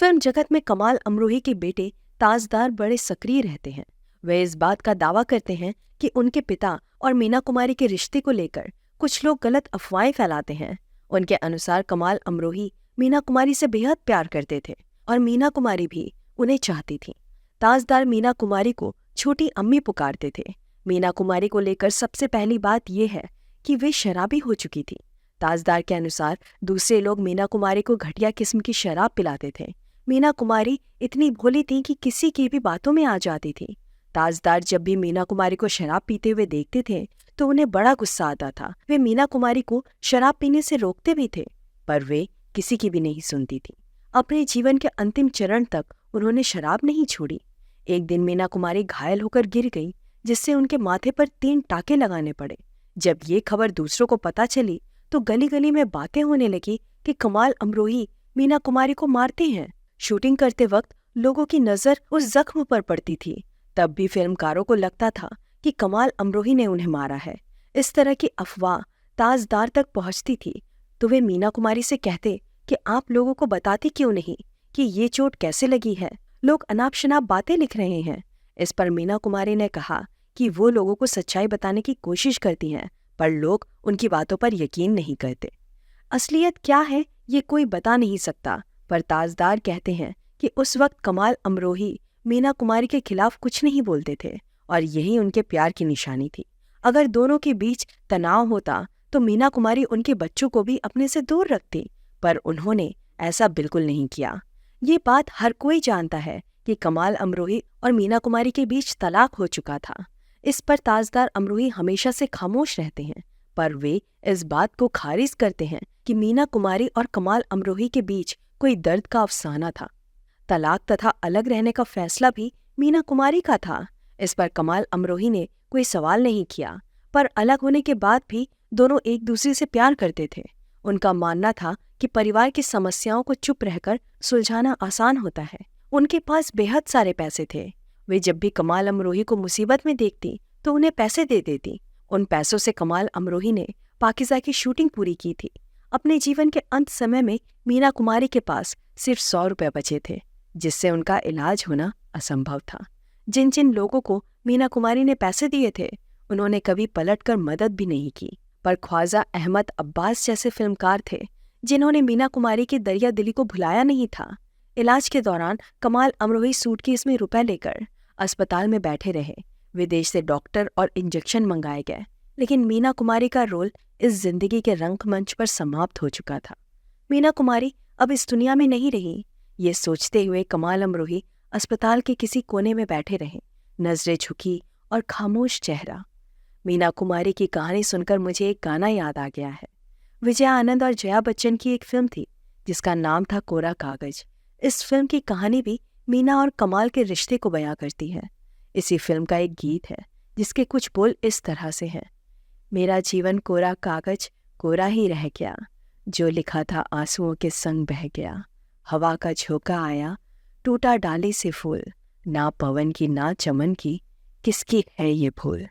Film जगत में कमाल अमरोही के बेटे ताजदार बड़े सक्रिय रहते हैं। वे इस बात का दावा करते हैं कि उनके पिता और मीना कुमारी के रिश्ते को लेकर कुछ लोग गलत अफवाहें फैलाते हैं। उनके अनुसार कमाल अमरोही मीना कुमारी से बेहद प्यार करते थे और मीना कुमारी भी उन्हें चाहती थी। ताजदार मीना कुमारी को छोटी अम्मी पुकारते थे। मीना कुमारी को लेकर सबसे पहली बात यह है कि वे शराबी हो चुकी थी। ताजदार के अनुसार दूसरे लोग मीना कुमारी को घटिया किस्म की शराब पिलाते थे। मीना कुमारी इतनी भोली थी कि किसी की भी बातों में आ जाती थी। ताजदार जब भी मीना कुमारी को शराब पीते हुए देखते थे तो उन्हें बड़ा गुस्सा आता था। वे मीना कुमारी को शराब पीने से रोकते भी थे, पर वे किसी की भी नहीं सुनती थी। अपने जीवन के अंतिम चरण तक उन्होंने शराब नहीं छोड़ी। एक दिन मीना कुमारी घायल होकर गिर गई, जिससे उनके माथे पर 3 टाके लगाने पड़े। जब ये खबर दूसरों को पता चली तो गली गली में बातें होने लगी कि कमाल अमरोही मीना कुमारी को मारते हैं। शूटिंग करते वक्त लोगों की नजर उस जख्म पर पड़ती थी। तब भी फिल्मकारों को लगता था कि कमाल अमरोही ने उन्हें मारा है। इस तरह की अफवाह ताजदार तक पहुंचती थी तो वे मीना कुमारी से कहते कि आप लोगों को बताती क्यों नहीं कि ये चोट कैसे लगी है। लोग अनाप शनाप बातें लिख रहे हैं। इस पर मीना कुमारी ने कहा कि वो लोगों को सच्चाई बताने की कोशिश करती हैं, पर लोग उनकी बातों पर यकीन नहीं करते। असलियत क्या है ये कोई बता नहीं सकता, पर ताजदार कहते हैं कि उस वक्त कमाल अमरोही मीना कुमारी के खिलाफ कुछ नहीं बोलते थे और यही उनके प्यार की निशानी थी। अगर दोनों के बीच तनाव होता तो मीना कुमारी उनके बच्चों को भी अपने से दूर रखती, पर उन्होंने ऐसा बिल्कुल नहीं किया। ये बात हर कोई जानता है कि कमाल अमरोही और मीना कुमारी के बीच तलाक हो चुका था। इस पर ताजदार अमरोही हमेशा से खामोश रहते हैं, पर वे इस बात को खारिज करते हैं कि मीना कुमारी और कमाल अमरोही के बीच कोई दर्द का अफसाना था। तलाक तथा अलग रहने का फैसला भी मीना कुमारी का था। इस पर कमाल अमरोही ने कोई सवाल नहीं किया, पर अलग होने के बाद भी दोनों एक दूसरे से प्यार करते थे। उनका मानना था कि परिवार की समस्याओं को चुप रहकर सुलझाना आसान होता है। उनके पास बेहद सारे पैसे थे। वे जब भी कमाल अमरोही को मुसीबत में देखती तो उन्हें पैसे दे देती। उन पैसों से कमाल अमरोही ने पाकीज़ा की शूटिंग पूरी की थी। अपने जीवन के अंत समय में मीना कुमारी के पास सिर्फ 100 रुपये बचे थे, जिससे उनका इलाज होना असंभव था। जिन जिन लोगों को मीना कुमारी ने पैसे दिए थे उन्होंने कभी पलटकर मदद भी नहीं की, पर ख्वाजा अहमद अब्बास जैसे फिल्मकार थे जिन्होंने मीना कुमारी की दरिया दिली को भुलाया नहीं था। इलाज के दौरान कमाल अमरोही सूटकेस में रुपए लेकर अस्पताल में बैठे रहे। विदेश से डॉक्टर और इंजेक्शन मंगाए गए, लेकिन मीना कुमारी का रोल इस जिंदगी के रंगमंच पर समाप्त हो चुका था। मीना कुमारी अब इस दुनिया में नहीं रही। ये सोचते हुए कमाल अमरोही अस्पताल के किसी कोने में बैठे रहे, नजरें झुकी और खामोश चेहरा। मीना कुमारी की कहानी सुनकर मुझे एक गाना याद आ गया है। विजया आनंद और जया बच्चन की एक फिल्म थी जिसका नाम था कोरा कागज। इस फिल्म की कहानी भी मीना और कमाल के रिश्ते को बयां करती है। इसी फिल्म का एक गीत है जिसके कुछ बोल इस तरह से हैं। मेरा जीवन कोरा कागज कोरा ही रह गया, जो लिखा था आंसुओं के संग बह गया। हवा का झोंका आया, टूटा डाली से फूल, ना पवन की ना चमन की, किसकी है ये भूल।